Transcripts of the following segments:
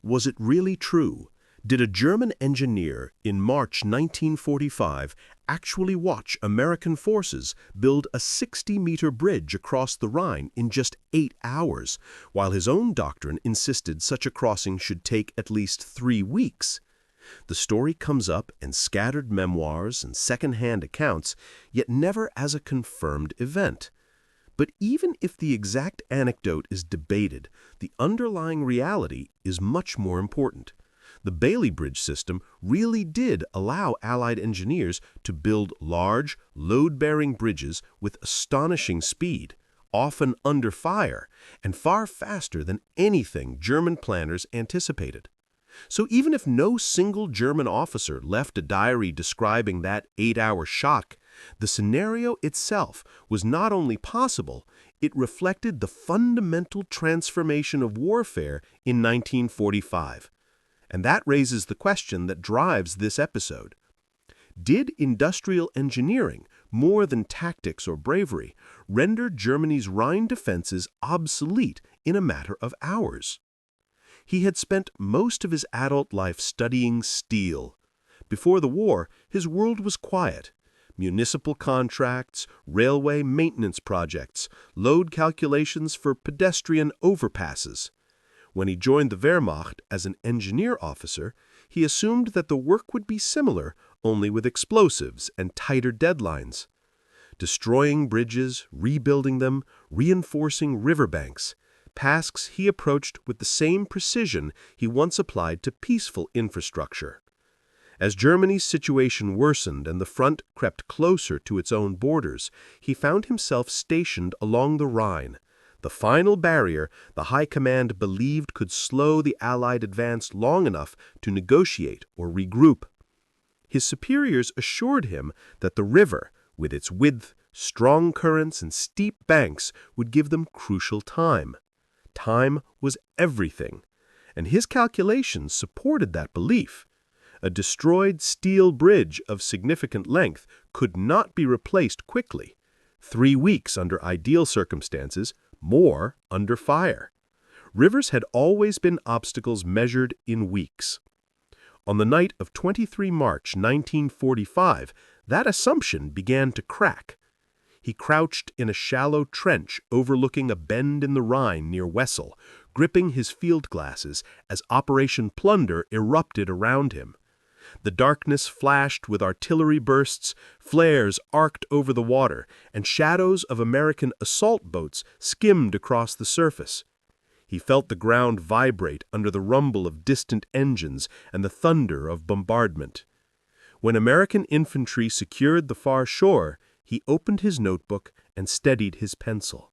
Was it really true? Did a German engineer in March 1945 actually watch American forces build a 60-meter bridge across the Rhine in just 8 hours, while his own doctrine insisted such a crossing should take at least 3 weeks? The story comes up in scattered memoirs and second-hand accounts, yet never as a confirmed event. But even if the exact anecdote is debated, the underlying reality is much more important. The Bailey Bridge system really did allow Allied engineers to build large, load-bearing bridges with astonishing speed, often under fire, and far faster than anything German planners anticipated. So even if no single German officer left a diary describing that 8-hour shock, the scenario itself was not only possible, it reflected the fundamental transformation of warfare in 1945. And that raises the question that drives this episode. Did industrial engineering, more than tactics or bravery, render Germany's Rhine defenses obsolete in a matter of hours? He had spent most of his adult life studying steel. Before the war, his world was quiet. Municipal contracts, railway maintenance projects, load calculations for pedestrian overpasses. When he joined the Wehrmacht as an engineer officer, he assumed that the work would be similar, only with explosives and tighter deadlines. Destroying bridges, rebuilding them, reinforcing riverbanks, tasks he approached with the same precision he once applied to peaceful infrastructure. As Germany's situation worsened and the front crept closer to its own borders, he found himself stationed along the Rhine, the final barrier the High Command believed could slow the Allied advance long enough to negotiate or regroup. His superiors assured him that the river, with its width, strong currents, and steep banks, would give them crucial time. Time was everything, and his calculations supported that belief. A destroyed steel bridge of significant length could not be replaced quickly. 3 weeks under ideal circumstances, more under fire. Rivers had always been obstacles measured in weeks. On the night of 23 March 1945, that assumption began to crack. He crouched in a shallow trench overlooking a bend in the Rhine near Wessel, gripping his field glasses as Operation Plunder erupted around him. The darkness flashed with artillery bursts, flares arced over the water, and shadows of American assault boats skimmed across the surface. He felt the ground vibrate under the rumble of distant engines and the thunder of bombardment. When American infantry secured the far shore, he opened his notebook and steadied his pencil.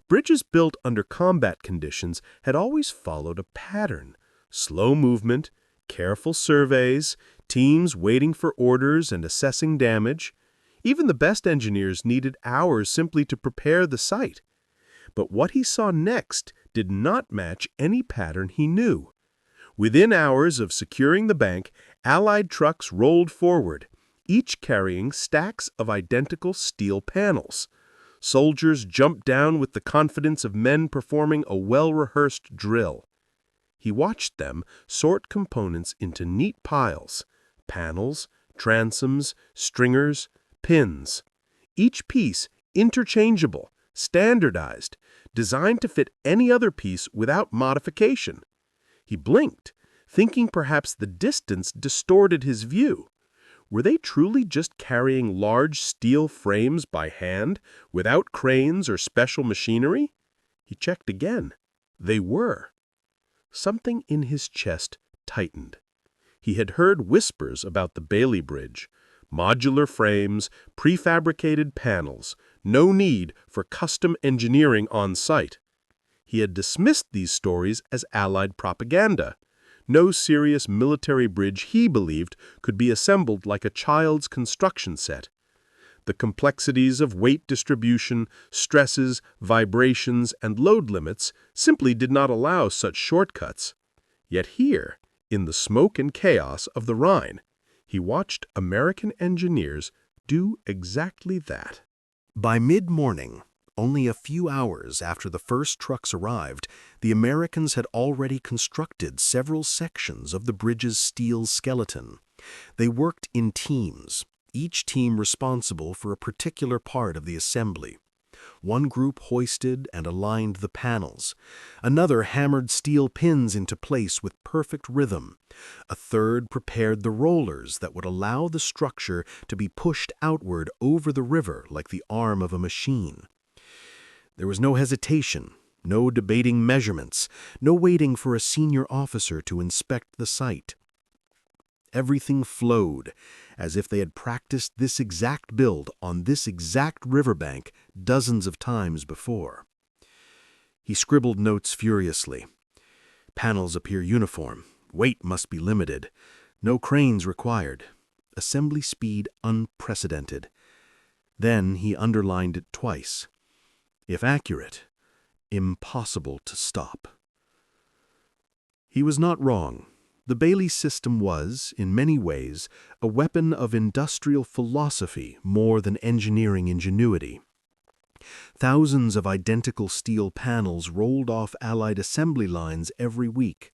Bridges built under combat conditions had always followed a pattern: slow movement, careful surveys, teams waiting for orders and assessing damage. Even the best engineers needed hours simply to prepare the site. But what he saw next did not match any pattern he knew. Within hours of securing the bank, Allied trucks rolled forward, each carrying stacks of identical steel panels. Soldiers jumped down with the confidence of men performing a well-rehearsed drill. He watched them sort components into neat piles: panels, transoms, stringers, pins. Each piece interchangeable, standardized, designed to fit any other piece without modification. He blinked, thinking perhaps the distance distorted his view. Were they truly just carrying large steel frames by hand, without cranes or special machinery? He checked again. They were. Something in his chest tightened. He had heard whispers about the Bailey Bridge: modular frames, prefabricated panels, no need for custom engineering on site. He had dismissed these stories as Allied propaganda. No serious military bridge, he believed, could be assembled like a child's construction set. The complexities of weight distribution, stresses, vibrations, and load limits simply did not allow such shortcuts. Yet here, in the smoke and chaos of the Rhine, he watched American engineers do exactly that. By mid-morning, Only a few hours after the first trucks arrived, the Americans had already constructed several sections of the bridge's steel skeleton. They worked in teams, each team responsible for a particular part of the assembly. One group hoisted and aligned the panels. Another hammered steel pins into place with perfect rhythm. A third prepared the rollers that would allow the structure to be pushed outward over the river like the arm of a machine. There was no hesitation, no debating measurements, no waiting for a senior officer to inspect the site. Everything flowed, as if they had practiced this exact build on this exact riverbank dozens of times before. He scribbled notes furiously. Panels appear uniform. Weight must be limited. No cranes required. Assembly speed unprecedented. Then he underlined it twice. If accurate, impossible to stop. He was not wrong. The Bailey system was, in many ways, a weapon of industrial philosophy more than engineering ingenuity. Thousands of identical steel panels rolled off Allied assembly lines every week.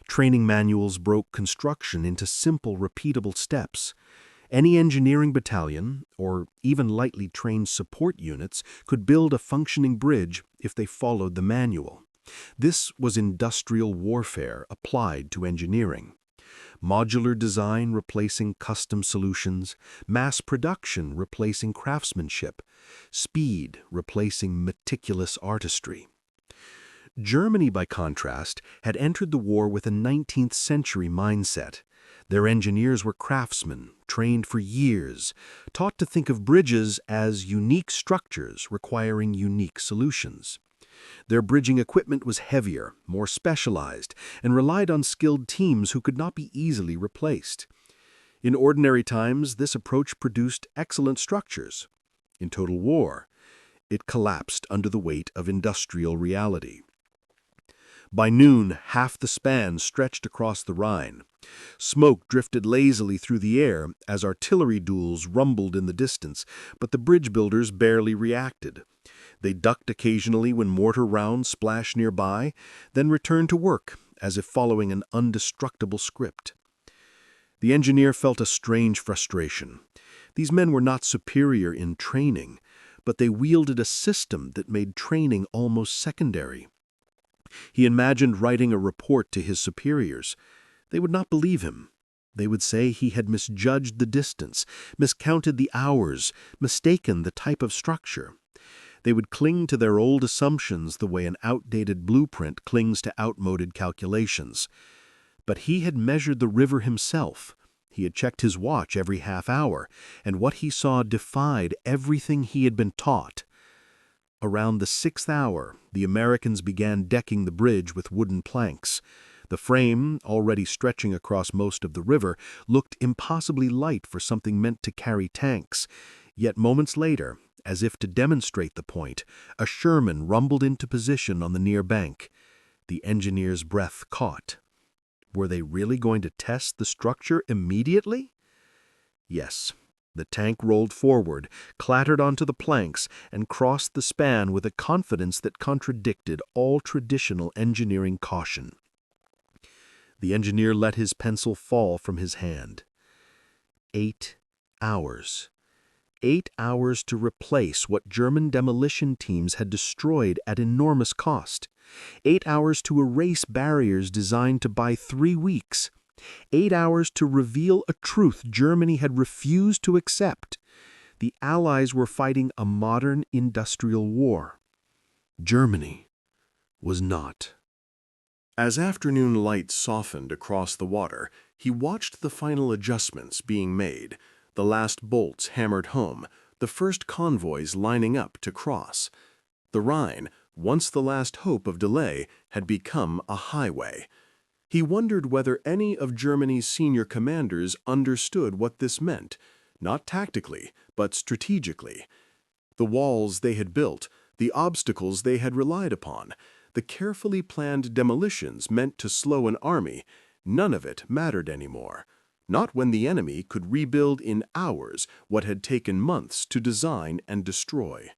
Training manuals broke construction into simple, repeatable steps. Any engineering battalion, or even lightly trained support units, could build a functioning bridge if they followed the manual. This was industrial warfare applied to engineering. Modular design replacing custom solutions, mass production replacing craftsmanship, speed replacing meticulous artistry. Germany, by contrast, had entered the war with a 19th century mindset. Their engineers were craftsmen, trained for years, taught to think of bridges as unique structures requiring unique solutions. Their bridging equipment was heavier, more specialized, and relied on skilled teams who could not be easily replaced. In ordinary times, this approach produced excellent structures. In total war, it collapsed under the weight of industrial reality. By noon, half the span stretched across the Rhine. Smoke drifted lazily through the air as artillery duels rumbled in the distance, but the bridge builders barely reacted. They ducked occasionally when mortar rounds splashed nearby, then returned to work, as if following an indestructible script. The engineer felt a strange frustration. These men were not superior in training, but they wielded a system that made training almost secondary. He imagined writing a report to his superiors. They would not believe him. They would say he had misjudged the distance, miscounted the hours, mistaken the type of structure. They would cling to their old assumptions the way an outdated blueprint clings to outmoded calculations. But he had measured the river himself. He had checked his watch every half hour, and what he saw defied everything he had been taught. Around the 6th hour, the Americans began decking the bridge with wooden planks. The frame, already stretching across most of the river, looked impossibly light for something meant to carry tanks. Yet moments later, as if to demonstrate the point, a Sherman rumbled into position on the near bank. The engineer's breath caught. Were they really going to test the structure immediately? Yes. The tank rolled forward, clattered onto the planks, and crossed the span with a confidence that contradicted all traditional engineering caution. The engineer let his pencil fall from his hand. 8 hours. 8 hours to replace what German demolition teams had destroyed at enormous cost. 8 hours to erase barriers designed to buy 3 weeks. 8 hours to reveal a truth Germany had refused to accept. The Allies were fighting a modern industrial war. Germany was not. As afternoon light softened across the water, he watched the final adjustments being made, the last bolts hammered home, the first convoys lining up to cross. The Rhine, once the last hope of delay, had become a highway. He wondered whether any of Germany's senior commanders understood what this meant, not tactically, but strategically. The walls they had built, the obstacles they had relied upon, the carefully planned demolitions meant to slow an army, none of it mattered anymore. Not when the enemy could rebuild in hours what had taken months to design and destroy.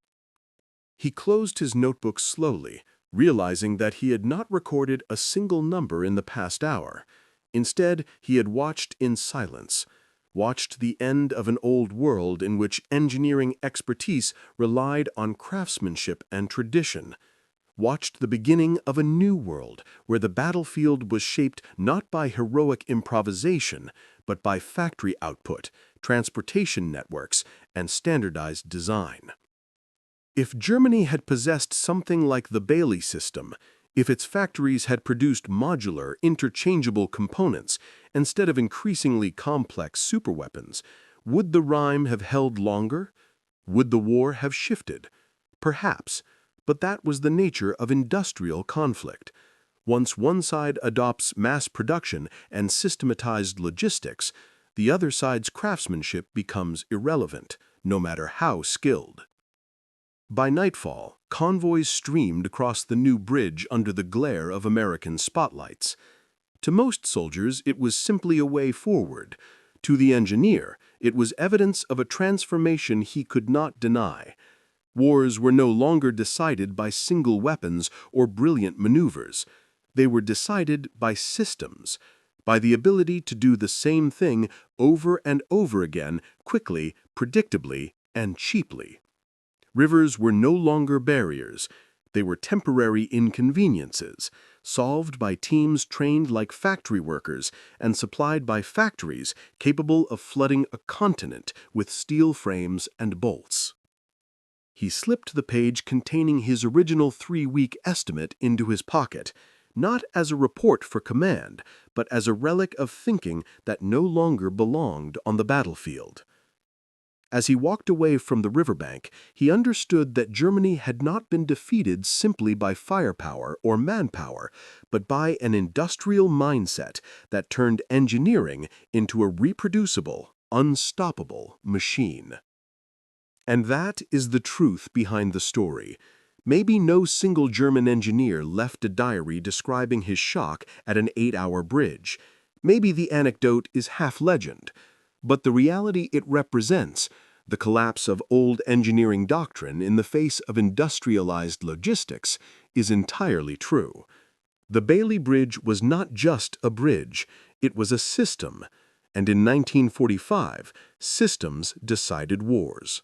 He closed his notebook slowly, realizing that he had not recorded a single number in the past hour. Instead, he had watched in silence, watched the end of an old world in which engineering expertise relied on craftsmanship and tradition, watched the beginning of a new world where the battlefield was shaped not by heroic improvisation, but by factory output, transportation networks, and standardized design. If Germany had possessed something like the Bailey system, if its factories had produced modular, interchangeable components instead of increasingly complex superweapons, would the Rhine have held longer? Would the war have shifted? Perhaps, but that was the nature of industrial conflict. Once one side adopts mass production and systematized logistics, the other side's craftsmanship becomes irrelevant, no matter how skilled. By nightfall, convoys streamed across the new bridge under the glare of American spotlights. To most soldiers, it was simply a way forward. To the engineer, it was evidence of a transformation he could not deny. Wars were no longer decided by single weapons or brilliant maneuvers. They were decided by systems, by the ability to do the same thing over and over again, quickly, predictably, and cheaply. Rivers were no longer barriers. They were temporary inconveniences, solved by teams trained like factory workers and supplied by factories capable of flooding a continent with steel frames and bolts. He slipped the page containing his original 3-week estimate into his pocket, not as a report for command, but as a relic of thinking that no longer belonged on the battlefield. As he walked away from the riverbank, he understood that Germany had not been defeated simply by firepower or manpower, but by an industrial mindset that turned engineering into a reproducible, unstoppable machine. And that is the truth behind the story. Maybe no single German engineer left a diary describing his shock at an 8-hour bridge. Maybe the anecdote is half legend. But the reality it represents, the collapse of old engineering doctrine in the face of industrialized logistics, is entirely true. The Bailey Bridge was not just a bridge, it was a system. And in 1945, systems decided wars.